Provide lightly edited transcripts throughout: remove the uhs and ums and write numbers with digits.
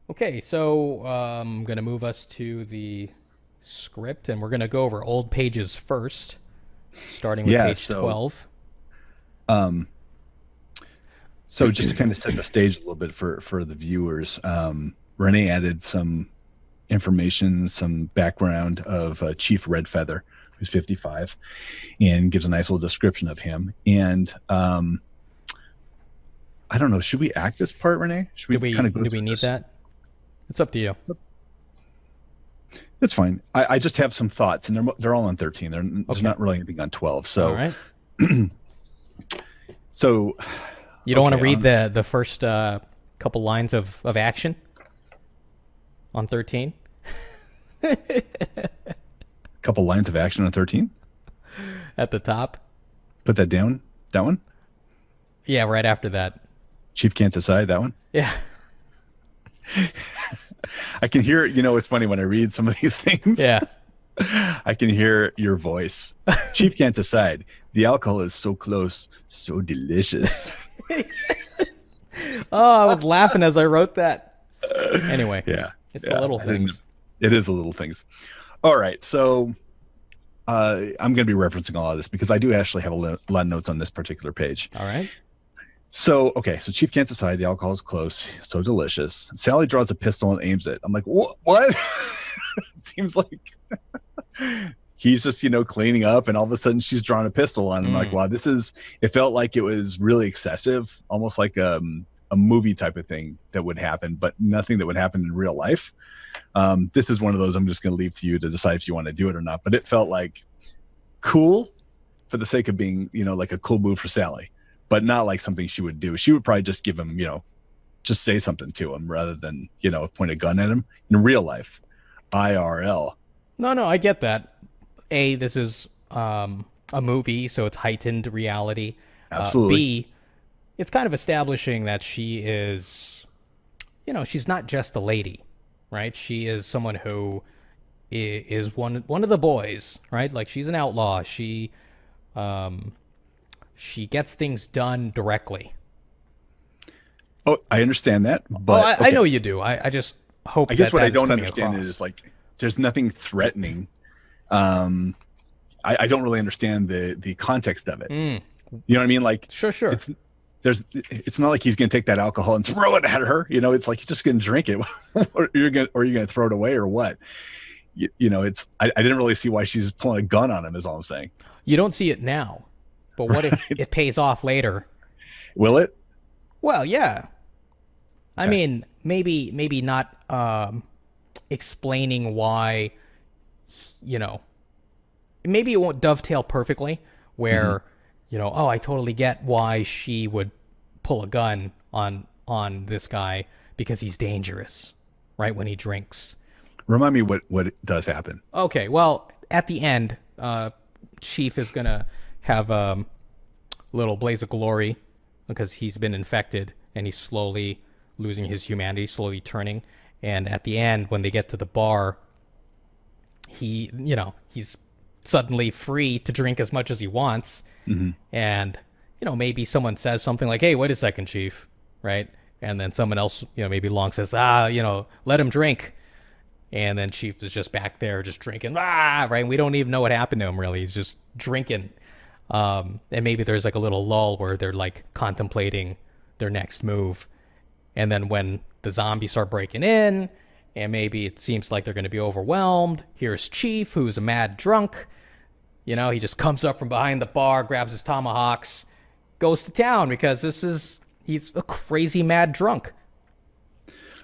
Okay, so I'm going to move us to the script, and we're going to go over old pages first, starting with Yeah, page so 12. um so just to kind of set the stage a little bit for the viewers, Renee added some information, some background of Chief Redfeather, who's 55, and gives a nice little description of him. And I don't know, should we act this part, Renee? Should Do we kind we of go do we through need this? that? It's up to you. It's fine. I just have some thoughts, and they're all on 13. There's Okay. not really anything on 12. All So right. so You don't want to okay, read on the first couple lines of action on 13 a couple lines of action on 13. at the top? Put that down. That one. Yeah, right after that. Chief can't decide that one. Yeah. I can hear, it's funny when I read some of these things, Yeah. I can hear your voice. Chief can't decide. The alcohol is so close, so delicious. Oh, I was laughing as I wrote that. Anyway, Yeah. it's the Yeah. little And things. it is the little things. All right. So I'm going to be referencing a lot of this because I do actually have a lot of notes on this particular page. All right. So, okay. So Chief can't decide. The alcohol is close, so delicious. Sally draws a pistol and aims it. I'm like, what? It seems like he's just cleaning up, and all of a sudden she's drawing a pistol on him. Like, wow, it felt like it was really excessive, almost like a movie type of thing that would happen, but nothing that would happen in real life. This is one of those I'm just going to leave to you to decide if you want to do it or not, but it felt like cool for the sake of being like a cool move for Sally, but not like something she would do. She would probably just give him, just say something to him rather than point a gun at him in real life. IRL. No, no, I get that. This is a movie, so it's heightened reality. Absolutely. B, it's kind of establishing that she is, she's not just a lady, right? She is someone who is one of the boys, right? Like she's an outlaw. She gets things done directly. Oh, I understand that, Oh, but I okay. know you do. I just hope I guess that what I that's don't coming understand across. is like there's nothing threatening. Um, I don't really understand the context of it. You know what I mean? Like Sure, sure. it's not like he's going to take that alcohol and throw it at her. It's like he's just going to drink it, or you're going to throw it away or what? I didn't really see why she's pulling a gun on him. Is all I'm saying. You don't see it now, but what if Right? it pays off later? Will it? Well, yeah. I Okay. mean, maybe not explaining why, you know, maybe it won't dovetail perfectly where, oh, I totally get why she would pull a gun on this guy because he's dangerous, right? When he drinks. Remind me what does happen. Okay, well, at the end, Chief is gonna have a little blaze of glory because he's been infected and he's slowly losing his humanity, slowly turning. And at the end, when they get to the bar, he's suddenly free to drink as much as he wants. And maybe someone says something like, "Hey, wait a second, Chief," right? And then someone else, maybe Long says, let him drink." And then Chief is just back there, just drinking, right? We don't even know what happened to him, really. He's just drinking. And maybe there's like a little lull where they're like contemplating their next move. And then when the zombies start breaking in, and maybe it seems like they're going to be overwhelmed, here's Chief, who's a mad drunk. He just comes up from behind the bar, grabs his tomahawks, goes to town because he's a crazy mad drunk.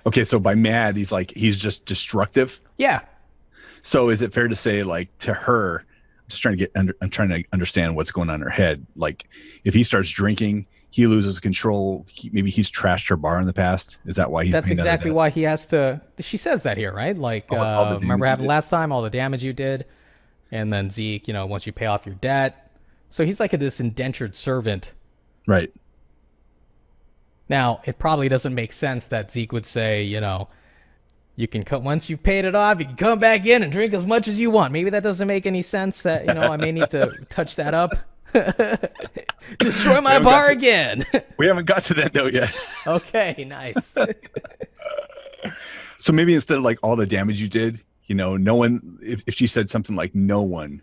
Okay, so by mad, he's just destructive. Yeah. So is it fair to say, like, to her, I'm trying to understand what's going on in her head. Like, if he starts drinking, he loses control. Maybe he's trashed her bar in the past. Is that why he's That's paying that exactly debt? why he has to. She says that here, right? Like, All the remember damage he happened did. last time, all the damage you did, and then Zeke, once you pay off your debt. So he's like this indentured servant. Right. Now, it probably doesn't make sense that Zeke would say, you can come once you've paid it off, you can come back in and drink as much as you want. Maybe that doesn't make any sense. That I may need to touch that up. Destroy my haven't got bar to- again. We haven't got to that note yet. Okay, nice. So maybe instead of like all the damage you did, no one, if she said something like no one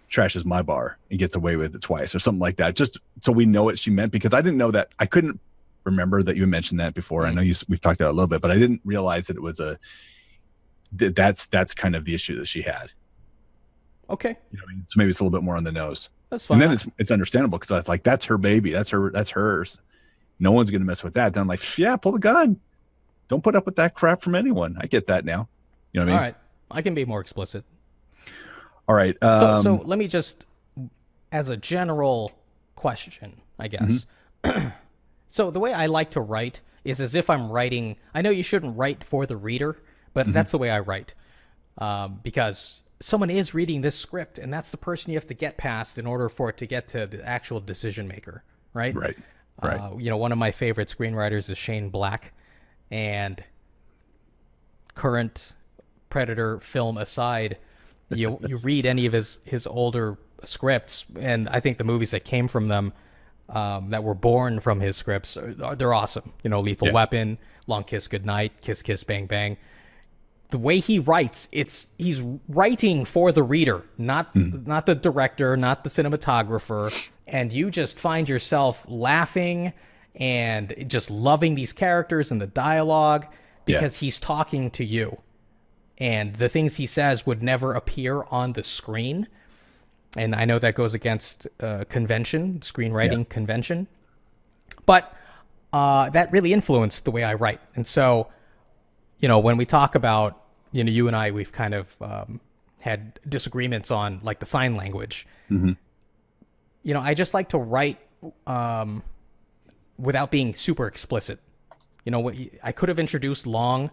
trashes my bar and gets away with it twice or something like that, just so we know what she meant, because I didn't know that. I couldn't remember that you mentioned that before. I know we've talked about it a little bit, but I didn't realize that it was that's kind of the issue that she had. Okay. So maybe it's a little bit more on the nose. That's fine. And then it's understandable, because I was like, that's her baby. That's hers. No one's going to mess with that. Then I'm like, yeah, pull the gun. Don't put up with that crap from anyone. I get that now. You know what I mean? All right. I can be more explicit. All right. So let me just, as a general question, I guess. Mm-hmm. So the way I like to write is as if I'm writing. I know you shouldn't write for the reader, but that's the way I write. Because someone is reading this script, and that's the person you have to get past in order for it to get to the actual decision maker, right? Right. One of my favorite screenwriters is Shane Black, and current Predator film aside, you read any of his older scripts, and I think the movies that came from them, that were born from his scripts, they're awesome. Lethal Weapon, Long Kiss Goodnight, Kiss Kiss Bang Bang. The way he writes, he's writing for the reader, not the director, not the cinematographer, and you just find yourself laughing and just loving these characters and the dialogue because he's talking to you. And the things he says would never appear on the screen. And I know that goes against screenwriting convention. But that really influenced the way I write. And so, when we talk about, you and I, we've kind of had disagreements on like the sign language. Mm-hmm. I just like to write without being super explicit. I could have introduced Long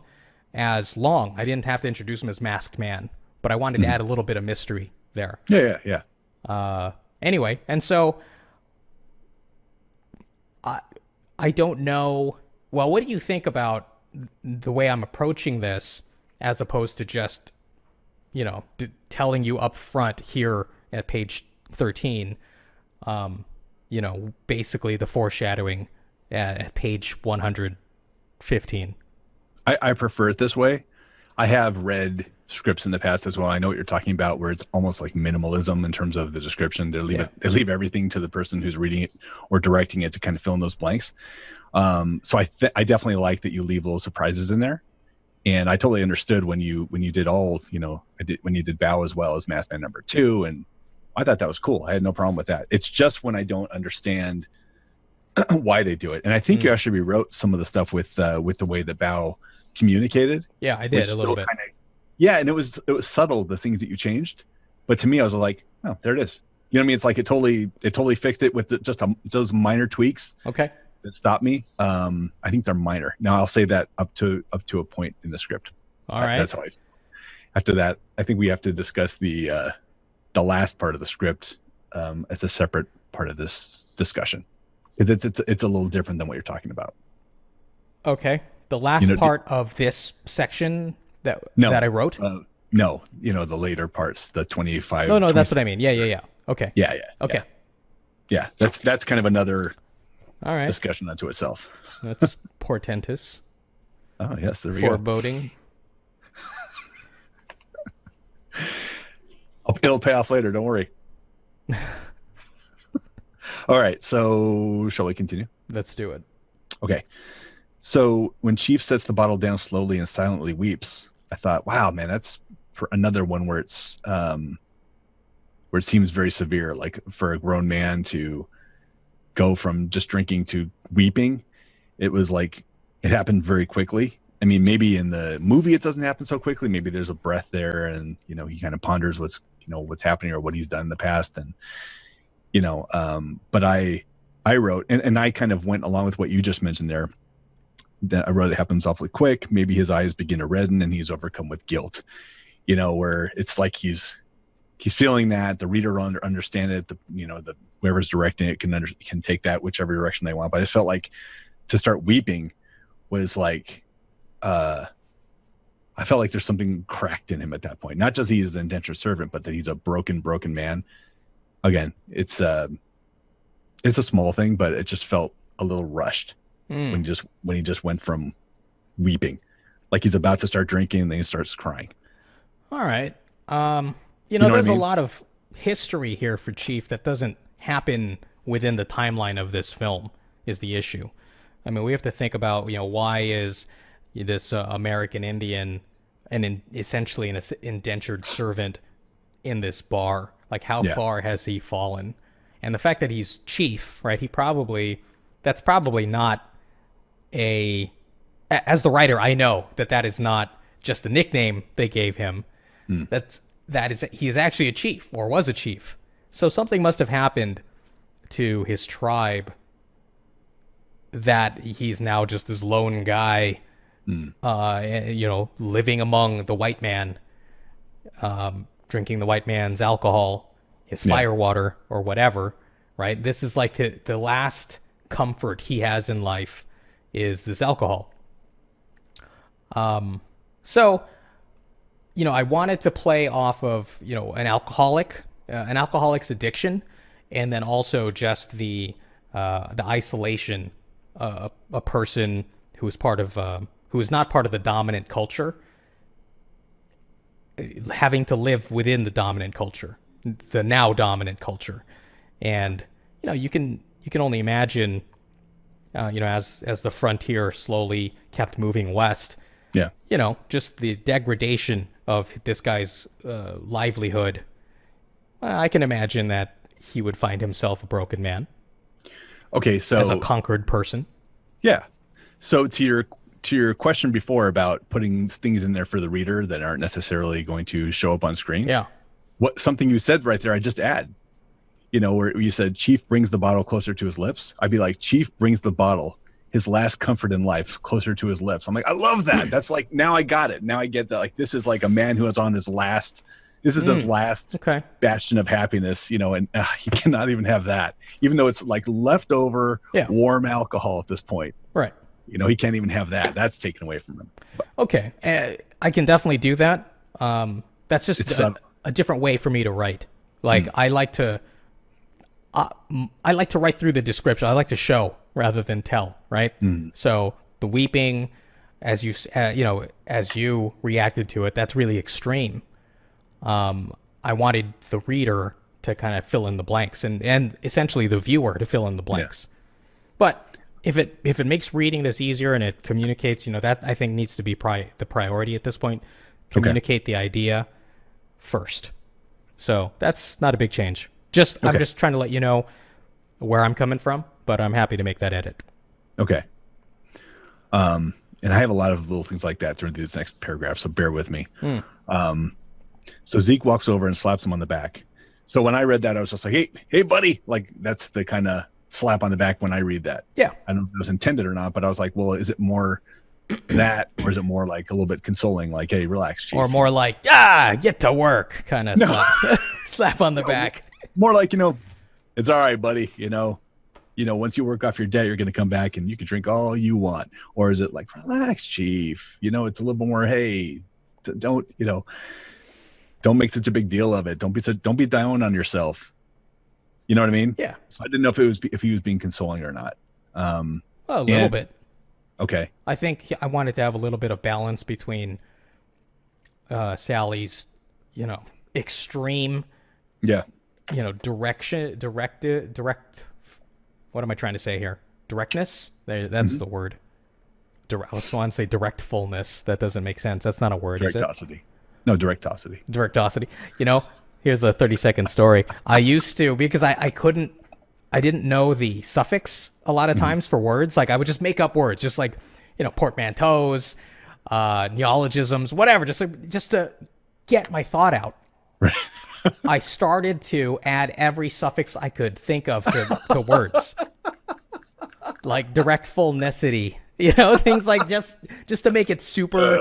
as Long. I didn't have to introduce him as Masked Man, but I wanted to add a little bit of mystery there. Yeah. Anyway, and so I don't know. Well, what do you think about the way I'm approaching this, as opposed to just, telling you up front here at page 13, basically the foreshadowing at page 115. I prefer it this way. I have read scripts in the past as well. I know what you're talking about, where it's almost like minimalism in terms of the description. They leave everything to the person who's reading it or directing it to kind of fill in those blanks. So I definitely like that you leave little surprises in there. And I totally understood when you did when you did Bao as well as Masked Man number 2, and I thought that was cool. I had no problem with that. It's just when I don't understand why they do it. And I think you actually rewrote some of the stuff with the way that Bao communicated. Yeah, I did a little bit. And it was subtle, the things that you changed. But to me, I was like, oh, there it is. You know what I mean? It's like it totally fixed it with just those minor tweaks. Okay. That stopped me. I think they're minor. Now I'll say that up to a point in the script. All right. That's how after that, I think we have to discuss the last part of the script as a separate part of this discussion, because it's a little different than what you're talking about. Okay. The last part of this section that I wrote? No, the later parts, the 25. No, that's what I mean. Yeah. Okay. Yeah. Okay. Yeah, that's kind of another discussion unto itself. That's portentous. Oh, yes, there we go. Foreboding. It'll pay off later, don't worry. All right, so shall we continue? Let's do it. Okay. So when Chief sets the bottle down slowly and silently weeps, I thought, wow, man, that's for another one where it seems very severe, like for a grown man to go from just drinking to weeping. It was like it happened very quickly. I mean, maybe in the movie it doesn't happen so quickly. Maybe there's a breath there, and he kind of ponders what's happening or what he's done in the past, and but I wrote and I kind of went along with what you just mentioned there. That I wrote, it happens awfully quick. Maybe his eyes begin to redden and he's overcome with guilt, where it's like he's feeling that the reader will understand it. The whoever's directing it can take that whichever direction they want. But I felt like to start weeping was like, I felt like there's something cracked in him at that point. Not just he's an indentured servant, but that he's a broken man. Again, it's a small thing, but it just felt a little rushed when he just went from weeping. Like he's about to start drinking, and then he starts crying. All right. You know what I There's a mean? lot of history here for Chief that doesn't happen within the timeline of this film is the issue. I mean, we have to think about, why is this American Indian essentially an indentured servant in this bar? Like, how Yeah. far has he fallen? And the fact that he's Chief, right? That's probably not as the writer, I know that is not just a nickname they gave him. He is actually a chief or was a chief. So something must have happened to his tribe that he's now just this lone guy, living among the white man, drinking the white man's alcohol, his fire water or whatever, right? This is like the last comfort he has in life is this alcohol. So, I wanted to play off of, an alcoholic's addiction, and then also just the isolation, a person who is not part of the dominant culture, having to live within the dominant culture, the now dominant culture. And, you can only imagine, as the frontier slowly kept moving west, Yeah. just the degradation of this guy's livelihood. I can imagine that he would find himself a broken man Okay, as a so conquered person. yeah. So to your question before about putting things in there for the reader that aren't necessarily going to show up on screen. Yeah. Something you said right there, I just add. Where you said Chief brings the bottle closer to his lips. I'd be like, Chief brings the bottle, his last comfort in life, closer to his lips. I'm like, I love that. That's like, now I got it. Now I get that. Like, this is like a man who is on his last. This is his last Okay. bastion of happiness, and he cannot even have that, even though it's like leftover warm alcohol at this point. Right. He can't even have that. That's taken away from him. But Okay. I can definitely do that. That's just a different way for me to write. Like, I like to write through the description. I like to show rather than tell, right? So the weeping, as you reacted to it, that's really extreme. I wanted the reader to kind of fill in the blanks and essentially the viewer to fill in the blanks. Yeah. But if it makes reading this easier and it communicates, that I think needs to be the priority at this point. Communicate the idea first. So that's not a big change. I'm just trying to let you know where I'm coming from, but I'm happy to make that edit. Okay. And I have a lot of little things like that during this next paragraph, so bear with me. So Zeke walks over and slaps him on the back. So when I read that, I was just like, hey, buddy. Like, that's the kind of slap on the back when I read that. Yeah. I don't know if it was intended or not, but I was like, well, is it more that, or is it more like a little bit consoling, like, hey, relax, Chief? Or more like, get to work kind of slap on the back. More like, it's all right, buddy. Once you work off your debt, you're going to come back and you can drink all you want. Or is it like, relax, Chief? It's a little bit more, hey, don't make such a big deal of it. Don't be down on yourself. You know what I mean? Yeah. So I didn't know if he was being consoling or not. A little bit. Okay. I think I wanted to have a little bit of balance between Sally's, extreme, direct. What am I trying to say here? Directness. That's the word. I was want to say directfulness. That doesn't make sense. That's not a word, is it? Directosity. No, directosity. Directosity. Here's a 30-second story. I used to, because I didn't know the suffix a lot of times for words. Like, I would just make up words, just like, portmanteaus, neologisms, whatever, just to get my thought out. Right. I started to add every suffix I could think of to words. Like directfulnessity, things like just to make it super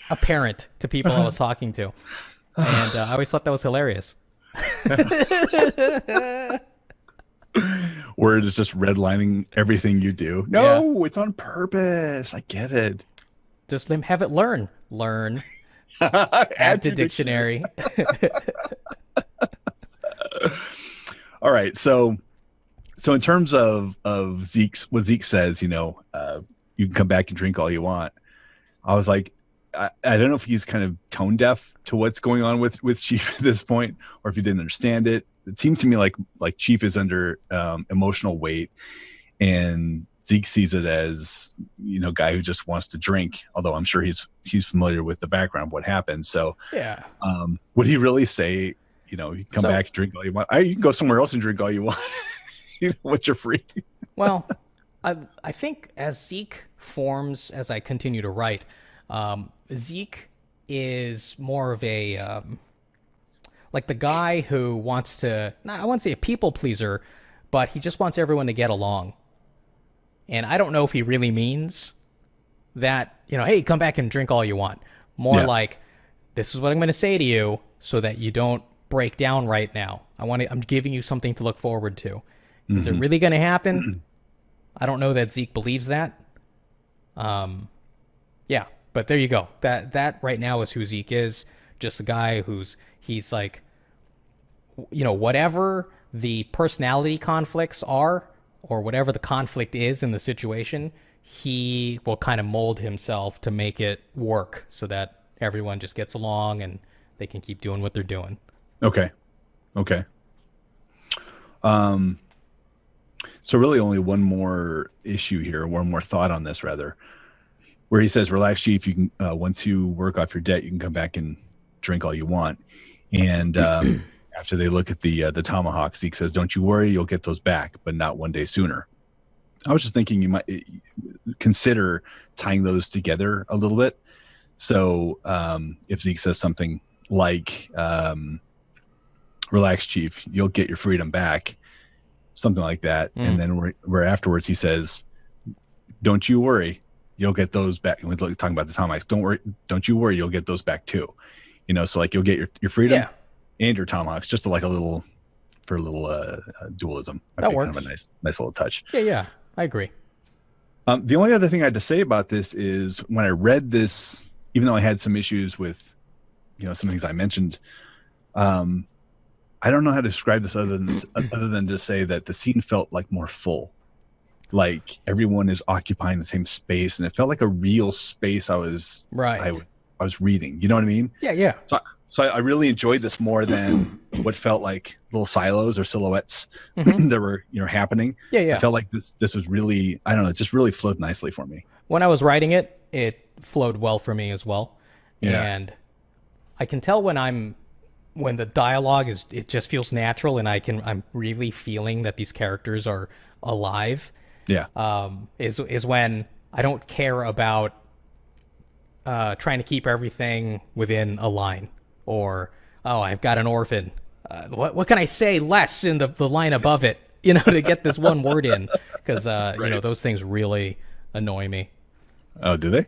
apparent to people I was talking to. And I always thought that was hilarious. Word is just redlining everything you do. No, It's on purpose. I get it. Just have it learn. Add to dictionary. All right. So in terms of what Zeke says, you can come back and drink all you want. I was like, I don't know if he's kind of tone deaf to what's going on with Chief at this point, or if he didn't understand it. It seems to me like Chief is under emotional weight, and Zeke sees it as, guy who just wants to drink. Although I'm sure he's familiar with the background of what happened. So Yeah. Would he really say, you come back and drink all you want? You can go somewhere else and drink all you want. Once you're free. Well, I think as Zeke forms, as I continue to write, Zeke is more of a like the guy who wants to, I wouldn't say a people pleaser, but he just wants everyone to get along. And I don't know if he really means that, hey, come back and drink all you want. More like, this is what I'm going to say to you so that you don't break down right now. I'm giving you something to look forward to. Is it really going to happen? I don't know that Zeke believes that. Yeah, but there you go. That right now is who Zeke is. Just a guy he's like, whatever the personality conflicts are, or whatever the conflict is in the situation, he will kind of mold himself to make it work so that everyone just gets along and they can keep doing what they're doing. Okay. So really only one more issue here, one more thought on this rather, where he says, relax, Chief, you can, once you work off your debt, you can come back and drink all you want. And after they look at the tomahawk, Zeke says, don't you worry, you'll get those back, but not one day sooner. I was just thinking you might consider tying those together a little bit. So if Zeke says something like, relax, Chief, you'll get your freedom back, something like that. And then where afterwards he says, don't you worry, you'll get those back. And we're talking about the tomahawks. Don't you worry, you'll get those back too. So like you'll get your freedom and your tomahawks, just to like a little dualism. That works. Kind of a nice little touch. Yeah, I agree. The only other thing I had to say about this is when I read this, even though I had some issues with, some things I mentioned, I don't know how to describe this other than to say that the scene felt like more full, like everyone is occupying the same space, and it felt like a real space I was reading. You know what I mean? Yeah. So I really enjoyed this more than what felt like little silos or silhouettes that were happening. Yeah. I felt like this was really, I don't know, it just really flowed nicely for me. When I was writing it, it flowed well for me as well. Yeah. And I can tell when the dialogue it just feels natural, and I'm really feeling that these characters are alive. Yeah. Is when I don't care about trying to keep everything within a line, or I've got an orphan. What can I say less in the line above it, to get this one word in? Because those things really annoy me. Oh, do they?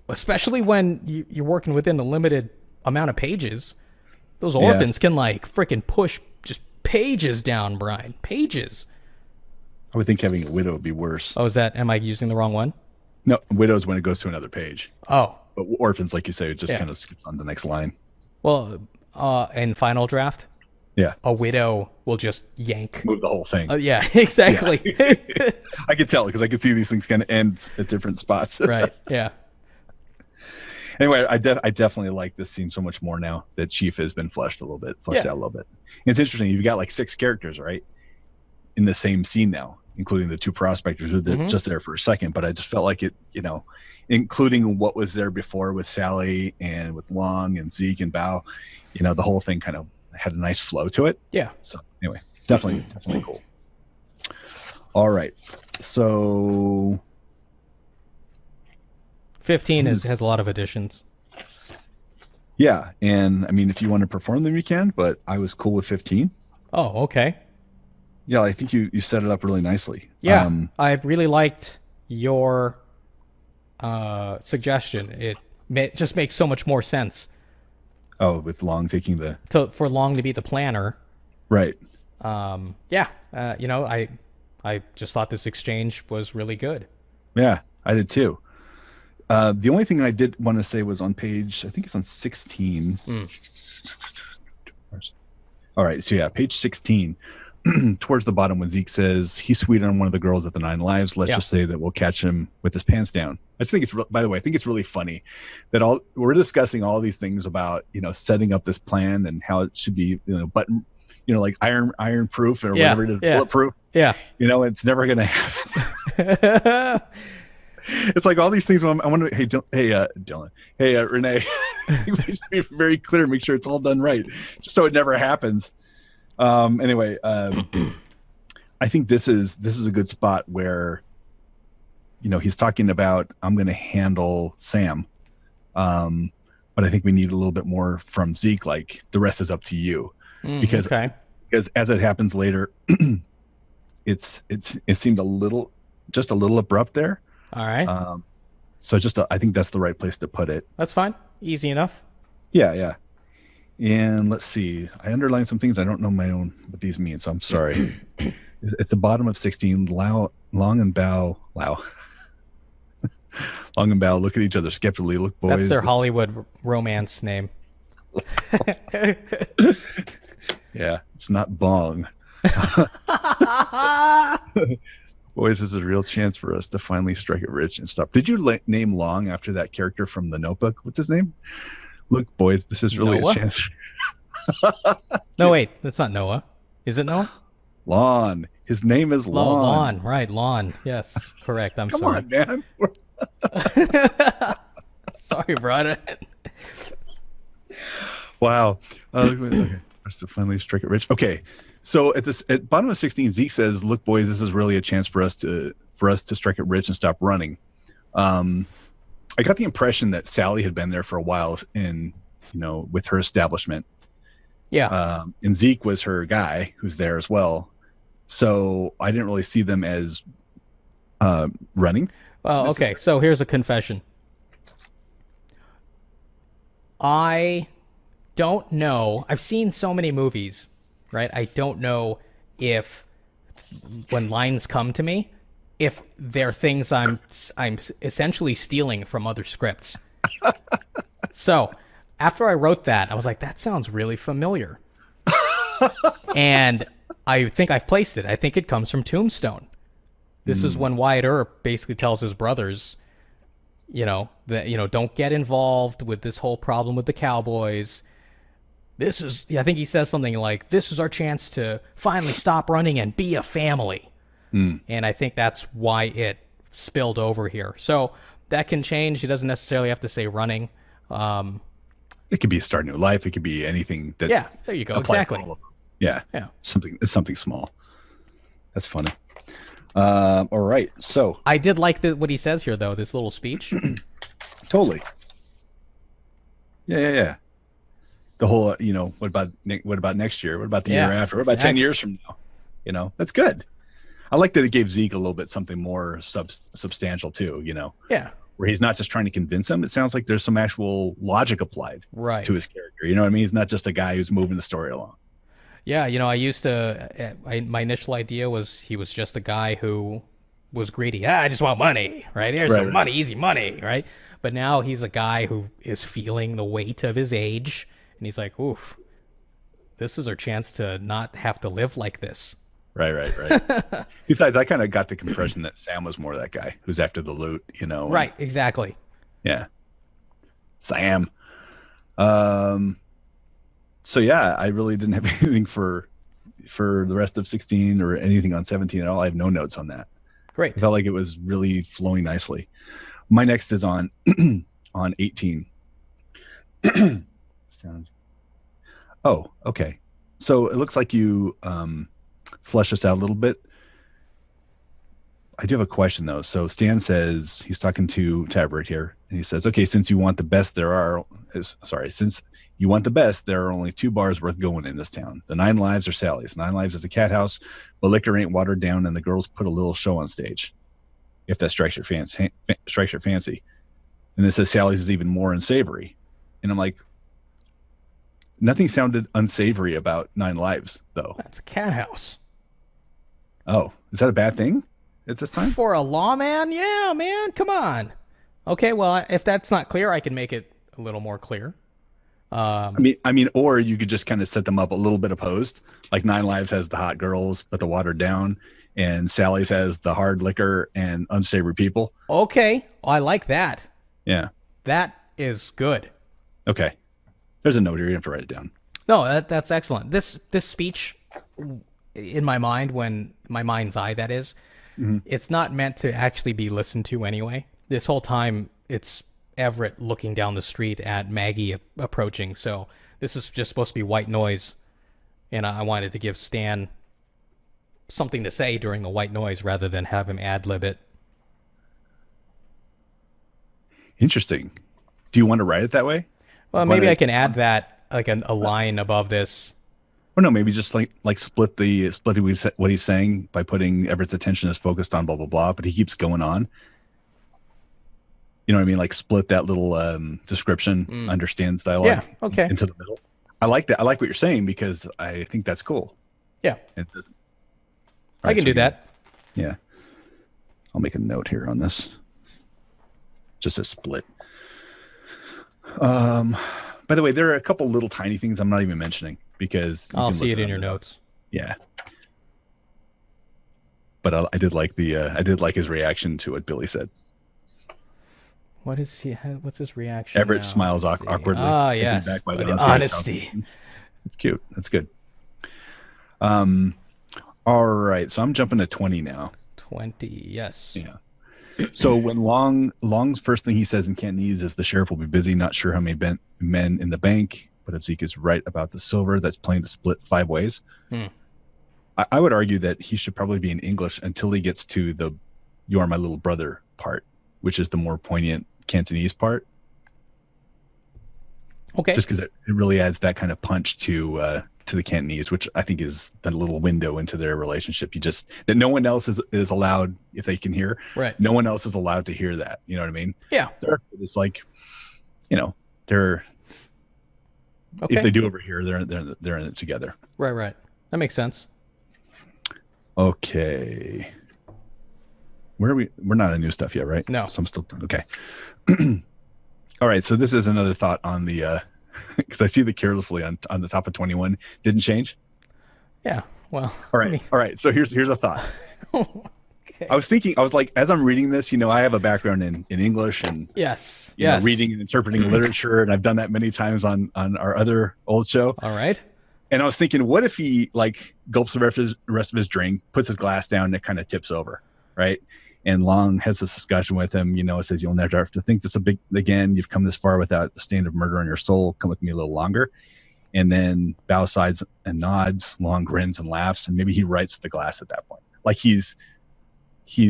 Especially when you're working within a limited amount of pages. Those orphans can like freaking push just pages down, Brian. Pages. I would think having a widow would be worse. Oh, am I using the wrong one? No, widow's when it goes to another page. Oh. But orphans, like you say, it just kind of skips on the next line. Well, in Final Draft, a widow will just move the whole thing. Yeah, exactly. Yeah. I could tell because I could see these things kind of end at different spots. Right. Yeah. Anyway, I definitely like this scene so much more now that Chief has been fleshed out a little bit. And it's interesting. You've got like 6 characters, right, in the same scene now, including the 2 prospectors who are just there for a second. But I just felt like it, including what was there before with Sally and with Long and Zeke and Bao, the whole thing kind of had a nice flow to it. Yeah. So anyway, definitely cool. All right. So 15 has a lot of additions. Yeah. And I mean, if you want to perform them, you can, but I was cool with 15. Oh, okay. Yeah. I think you set it up really nicely. Yeah. I really liked your suggestion. It just makes so much more sense. Oh, with Long taking for Long to be the planner. Right. Yeah. I just thought this exchange was really good. Yeah, I did too. The only thing I did want to say was on page, I think it's on 16. All right. So yeah, page 16, towards the bottom when Zeke says he's sweet on one of the girls at the Nine Lives. Let's just say that we'll catch him with his pants down. I just think it's, by the way, I think it's really funny that we're discussing all these things about, setting up this plan and how it should be, button, like iron proof or whatever it is, bulletproof. Yeah. It's never going to happen. It's like all these things. I wonder, Dylan, Renee, we should be very clear, make sure it's all done right, just so it never happens. Anyway, I think this is a good spot where, he's talking about, I'm going to handle Sam. But I think we need a little bit more from Zeke. Like, the rest is up to you, because as it happens later, it seemed a little abrupt there. All right. So I think that's the right place to put it. That's fine. Easy enough. Yeah. And let's see. I underlined some things. I don't know what these mean, so I'm sorry. At the bottom of 16, Long and Bao. Long and Bao look at each other skeptically. Look, boys. That's their Hollywood romance name. Yeah, it's not Bong. Boys, this is a real chance for us to finally strike it rich and stop. Did you name Long after that character from The Notebook? What's his name? Look, boys, this is really Noah? a chance. No, wait, that's not Noah. Is it Noah? Lon. His name is Lon. Lon, right, Lon. Yes, correct. I'm Come sorry. on, man. Sorry, brother. Wow. Okay. Us to finally strike it rich. Okay. So at bottom of 16, Zeke says, "Look, boys, this is really a chance for us to strike it rich and stop running." I got the impression that Sally had been there for a while with her establishment. Yeah. And Zeke was her guy who's there as well. So I didn't really see them as running. Well, okay. So here's a confession. I don't know. I've seen so many movies, right? I don't know if when lines come to me, if they're things I'm essentially stealing from other scripts. So after I wrote that, I was like, that sounds really familiar. And I think I've placed it. I think it comes from Tombstone. This is when Wyatt Earp basically tells his brothers, that, don't get involved with this whole problem with the Cowboys. I think he says something like, this is our chance to finally stop running and be a family. And I think that's why it spilled over here. So that can change. He doesn't necessarily have to say running. It could be a start new life. It could be anything that. Yeah, there you go. Exactly. Yeah. It's something small. That's funny. All right. So I did like what he says here, though. This little speech. Totally. Yeah. The whole, what about next year? What about the year after? What about 10 years from now? That's good. I like that it gave Zeke a little bit something more substantial too, Yeah. Where he's not just trying to convince him. It sounds like there's some actual logic applied to his character. You know what I mean? He's not just a guy who's moving the story along. Yeah, I used to. My initial idea was he was just a guy who was greedy. I just want money, right? Here's some money, easy money, right? But now he's a guy who is feeling the weight of his age, and he's like, "Oof, this is our chance to not have to live like this." Right. Besides, I kind of got the impression that Sam was more that guy who's after the loot, Right, exactly. Yeah, Sam. So yeah, I really didn't have anything for the rest of 16 or anything on 17 at all. I have no notes on that. Great. I felt like it was really flowing nicely. My next is on on 18. Oh, okay. So it looks like you flesh this out a little bit. I do have a question though. So Stan says, he's talking to Tabert here, and he says, "Okay, since you want the best, there are only two bars worth going in this town. The Nine Lives or Sally's. Nine Lives is a cat house, but liquor ain't watered down, and the girls put a little show on stage. If that strikes your fancy. And this says Sally's is even more unsavory." And I'm like, nothing sounded unsavory about Nine Lives, though. That's a cat house. Oh, is that a bad thing at this time? For a lawman? Yeah, man, come on. Okay, well, if that's not clear, I can make it a little more clear. I mean, or you could just kind of set them up a little bit opposed. Like Nine Lives has the hot girls, but the watered down, and Sally's has the hard liquor and unsavory people. Okay, I like that. Yeah. That is good. Okay. There's a note here. You have to write it down. No, that's excellent. This speech, in my mind, when my mind's eye, that is, it's not meant to actually be listened to anyway. This whole time, it's Everett looking down the street at Maggie approaching. So this is just supposed to be white noise, and I wanted to give Stan something to say during the white noise rather than have him ad lib it. Interesting. Do you want to write it that way? Well, maybe I can add that like a line above this. Or no, maybe just like split what he's saying by putting Everett's attention is focused on blah blah blah, but he keeps going on. You know what I mean? Like split that little description, understands dialogue, Yeah, okay. into the middle. I like that. I like what you're saying because I think that's cool. Yeah, It doesn't- I Alright, can so do that. Yeah, I'll make a note here on this. Just a split. By the way, there are a couple little tiny things I'm not even mentioning because you I'll can see look it in up your the notes. Yeah. But I did like his reaction to what Billy said. What is he? What's his reaction? Everett now? smiles Let's see. awkwardly. Ah, taken yes. aback by By the the honesty. honesty. It's cute. That's good. All right. So I'm jumping to 20 now. 20. Yes. Yeah. So when Long's first thing he says in Cantonese is the sheriff will be busy, not sure how many men in the bank, but if Zeke is right about the silver, that's plain to split 5 ways. I would argue that he should probably be in English until he gets to the "You are my little brother" part, which is the more poignant Cantonese part. Okay. Just because it really adds that kind of punch to the Cantonese, which I think is the little window into their relationship. That no one else is allowed, if they can hear. Right. No one else is allowed to hear that. You know what I mean? Yeah. It's like, they're Okay. if they do overhear, they're in it together. Right. That makes sense. Okay. Where are we? We're not in new stuff yet, right? No. So I'm still okay. All right. So this is another thought on the because I see the carelessly on the top of 21 didn't change. Yeah. Well. All right. All right. So here's a thought. Okay. I was thinking, like, as I'm reading this, I have a background in English and Yes. you know, reading and interpreting literature, and I've done that many times on our other old show. All right. And I was thinking, what if he like gulps the rest of his drink, puts his glass down, and it kind of tips over, right? And Long has this discussion with him, says, "You'll never have to think this again. You've come this far without a stain of murder on your soul. Come with me a little longer." And then Bao sides and nods. Long grins and laughs, and maybe he writes the glass at that point. Like he's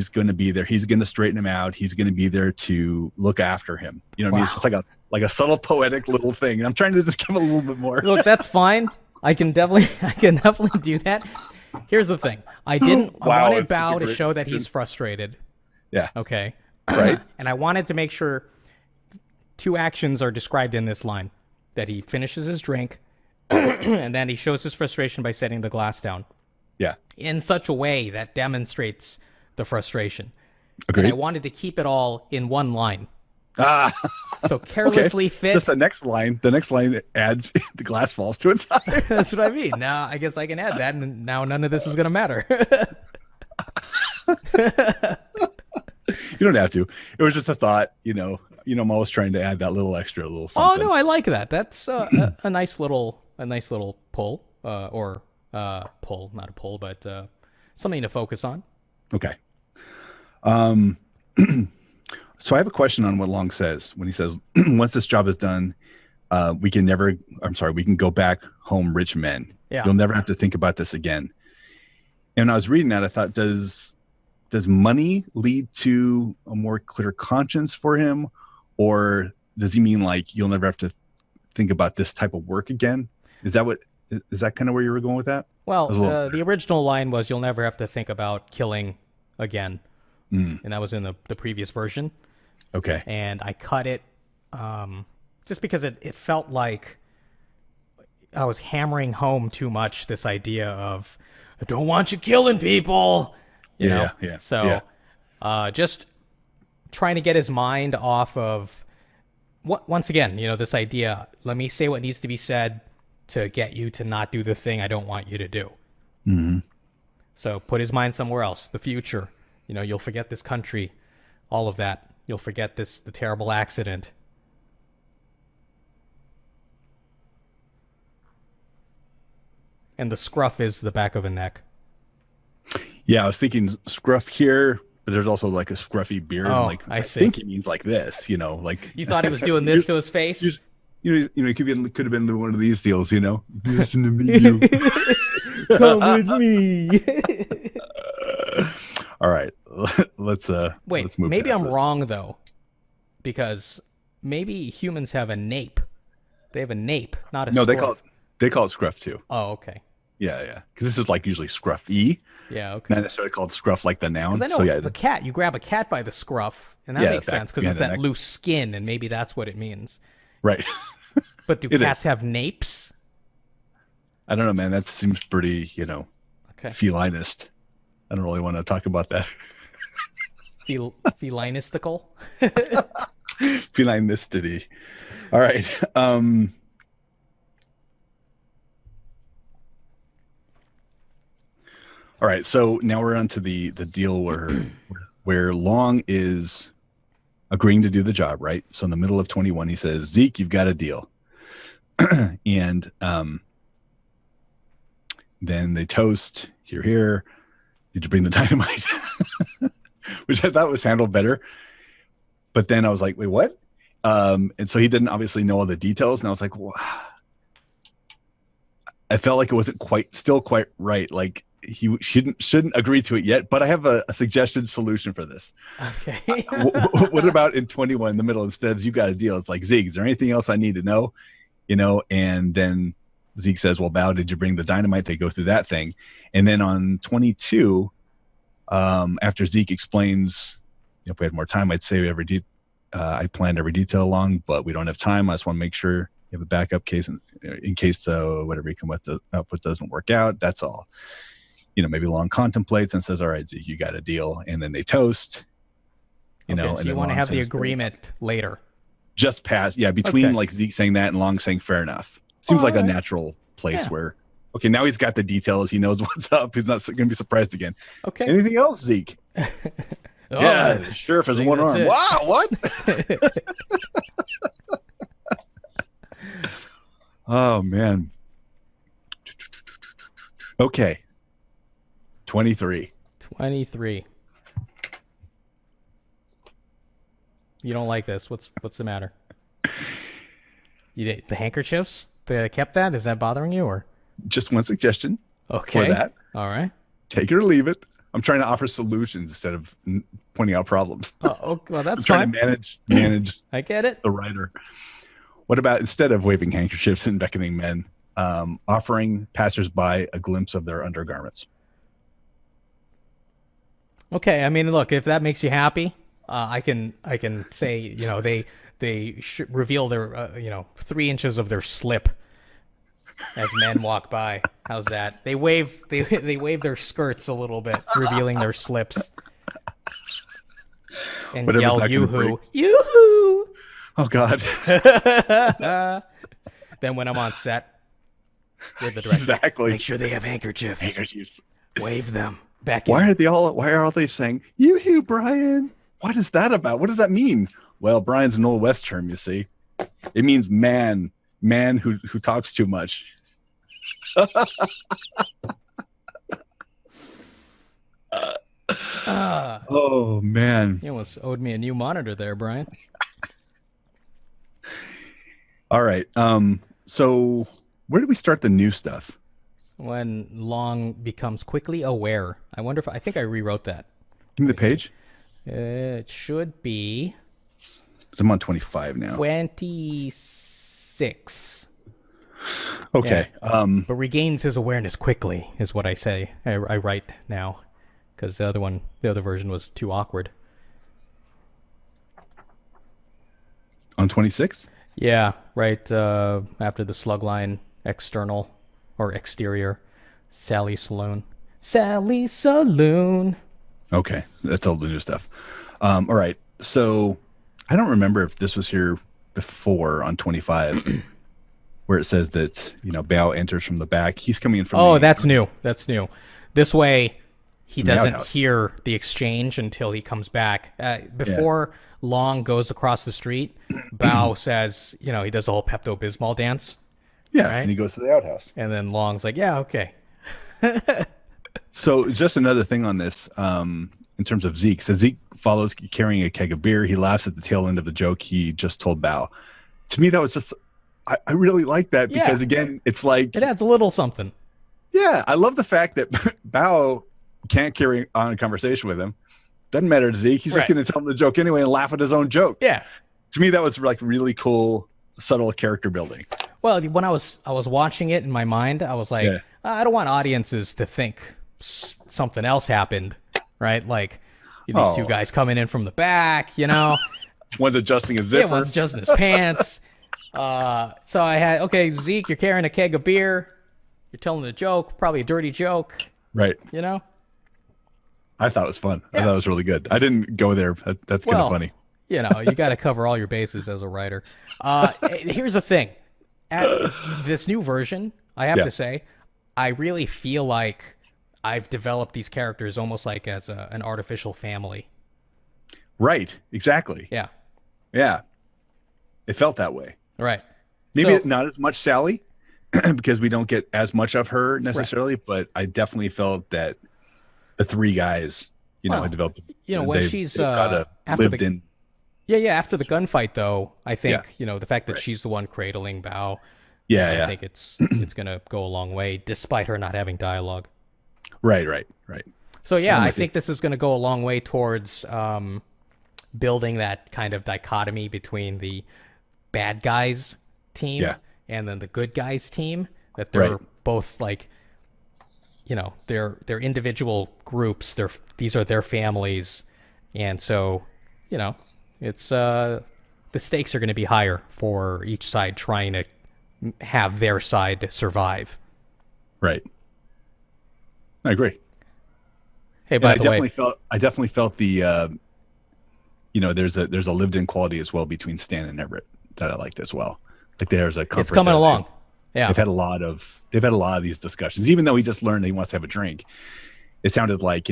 going to be there. He's going to straighten him out. He's going to be there to look after him. You know what I mean? It's just like a subtle poetic little thing. And I'm trying to just give a little bit more. Look, that's fine. I can definitely do that. Here's the thing. I wanted Bao to show that he's frustrated. Yeah. Okay. Right. And I wanted to make sure 2 actions are described in this line. That he finishes his drink and then he shows his frustration by setting the glass down. Yeah. In such a way that demonstrates the frustration. Agreed. And I wanted to keep it all in one line. So carelessly okay. fit. Just the next line adds the glass falls to its side. That's what I mean. Now I guess I can add that, and now none of this is going to matter. You don't have to. It was just a thought. I'm always trying to add that little extra, little something. Oh no, I like that. That's a nice little pull, or pull, not a pull, but something to focus on. Okay. So I have a question on what Long says when he says, once this job is done, we can go back home rich men. Yeah. You'll never have to think about this again. And when I was reading that, I thought, does money lead to a more clear conscience for him? Or does he mean like, you'll never have to think about this type of work again? Is that kind of where you were going with that? Well, the original line was, you'll never have to think about killing again. And that was in the previous version. Okay. And I cut it just because it felt like I was hammering home too much this idea of, I don't want you killing people. You know? Yeah. So just trying to get his mind off of once again, this idea, let me say what needs to be said to get you to not do the thing I don't want you to do. Mm-hmm. So put his mind somewhere else, the future. You'll forget this country, all of that. You'll forget the terrible accident. And the scruff is the back of a neck. Yeah, I was thinking scruff here, but there's also like a scruffy beard. Oh, Like I see. think he means like this, like You thought he was doing this to his face? it could have been one of these deals, Listen to me, you. Come with me. All right, let's Wait, let's move maybe past I'm this. wrong though, because maybe humans have a nape. They have a nape, not a No, scruff. they call it scruff too. Oh, okay. Yeah, because this is like usually scruffy, Yeah, okay. not necessarily called scruff like the noun. Because I know So yeah, the cat, you grab a cat by the scruff, and that Yeah, makes back sense because behind it's the that neck. loose skin, and maybe that's what it means. right. But do It cats is. have napes? I don't know, man. That seems pretty, Okay. felinist. I don't really want to talk about that. Felinistical? Felinistity. All right. All right. So now we're on to the deal where Long is agreeing to do the job, right? So in the middle of 21, he says, Zeke, you've got a deal. And then they toast, here. Did you bring the dynamite? Which I thought was handled better. But then I was like, wait, what? And so he didn't obviously know all the details. And I was like, well, I felt like it wasn't still quite right. Like he shouldn't agree to it yet. But I have a suggested solution for this. Okay. What about in 21 in the middle, instead of you got a deal? It's like, Zeke, is there anything else I need to know? And then Zeke says, well, Bao, did you bring the dynamite? They go through that thing. And then on 22, after Zeke explains, if we had more time, I'd say I planned every detail along, but we don't have time. I just want to make sure you have a backup case in case whatever you come up with doesn't work out. That's all. Maybe Long contemplates and says, all right, Zeke, you got a deal. And then they toast, Okay, and so you then want to Long have the says, agreement later. just past, between Okay. like Zeke saying that and Long saying fair enough. Seems like a Alright. natural place Yeah. where, okay, now he's got the details. He knows what's up. He's not going to be surprised again. Okay. Anything else, Zeke? Oh, Yeah, the sheriff has think one that's arm. it. Wow, what? Oh, man. Okay. 23. 23. You don't like this. What's the matter? The handkerchiefs? They kept that? Is that bothering you or? Just one suggestion Okay. for that. All right. Take it or leave it. I'm trying to offer solutions instead of pointing out problems. Oh, well, I'm that's trying fine. to manage I get it. the writer. What about, instead of waving handkerchiefs and beckoning men, offering passersby a glimpse of their undergarments? Okay. I mean, look, if that makes you happy, I can say, they reveal their, 3 inches of their slip as men walk by. How's that? They wave their skirts a little bit, revealing their slips, and Whatever's yell not gonna "Yoo-hoo, yoo-hoo!" Oh, God. Then when I'm on set with the director, Exactly. make sure they have handkerchiefs. Handkerchiefs. Wave them back in. Why are they saying, yoo-hoo, Brian? What is that about? What does that mean? Well, Brian's an Old West term, you see. It means man who talks too much. Oh, man. You almost owed me a new monitor there, Brian. All right. So where do we start the new stuff? When Long becomes quickly aware. I think I rewrote that. Give me the page. It should be 'Cause I'm on 25 now. 26. Okay. But regains his awareness quickly, is what I say. I write now. Because the other version was too awkward. On 26? Yeah, right after the slug line external or exterior. Sally Saloon. Sally Saloon. Okay. That's all the new stuff. All right. So I don't remember if this was here before on 25, where it says that Bao enters from the back. He's coming in from. Oh, that's new. That's new. This way, he the doesn't outhouse. hear the exchange until he comes back. Before Long goes across the street, Bao says, he does the whole Pepto-Bismol dance. Yeah, right? and he goes to the outhouse. And then Long's like, yeah, okay. So just another thing on this, in terms of Zeke. So Zeke follows carrying a keg of beer. He laughs at the tail end of the joke he just told Bao. To me, that was just, I really like that because, again, it's like... It adds a little something. Yeah, I love the fact that Bao can't carry on a conversation with him. Doesn't matter to Zeke. He's just going to tell him the joke anyway and laugh at his own joke. Yeah. To me, that was like really cool, subtle character building. Well, when I was watching it in my mind, I was like, I don't want audiences to think something else happened, right? Like these two guys coming in from the back, One's adjusting his zipper. Yeah, one's adjusting his pants. So I had, okay, Zeke, you're carrying a keg of beer. You're telling a joke, probably a dirty joke. Right. I thought it was fun. I thought it was really good. I didn't go there. That's kind of funny. You got to cover all your bases as a writer. Here's the thing. At this new version, I have to say, I really feel like I've developed these characters almost like as an artificial family. Right. Exactly. Yeah. Yeah. It felt that way. Right. Maybe not as much Sally because we don't get as much of her necessarily, but I definitely felt that the three guys, had developed. When she's after after the gunfight, though, I think Yeah. the fact that she's the one cradling Bao. Yeah, I think it's gonna go a long way, despite her not having dialogue. Right. So I think this is gonna go a long way towards building that kind of dichotomy between the bad guys team and then the good guys team. That they're both like, they're individual groups. These are their families, and so it's the stakes are going to be higher for each side trying to have their side survive. Right. I agree. Hey, by the way, I definitely felt the there's a lived-in quality as well between Stan and Everett that I liked as well. Like there's a comfort. It's coming along. Yeah, they've had a lot of these discussions. Even though he just learned that he wants to have a drink, it sounded like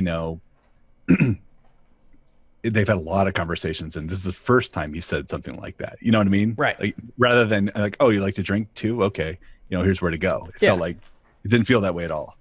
they've had a lot of conversations, and this is the first time he said something like that. You know what I mean? Right. Like, rather than like, oh, you like to drink too? Okay, here's where to go. It felt like it didn't feel that way at all.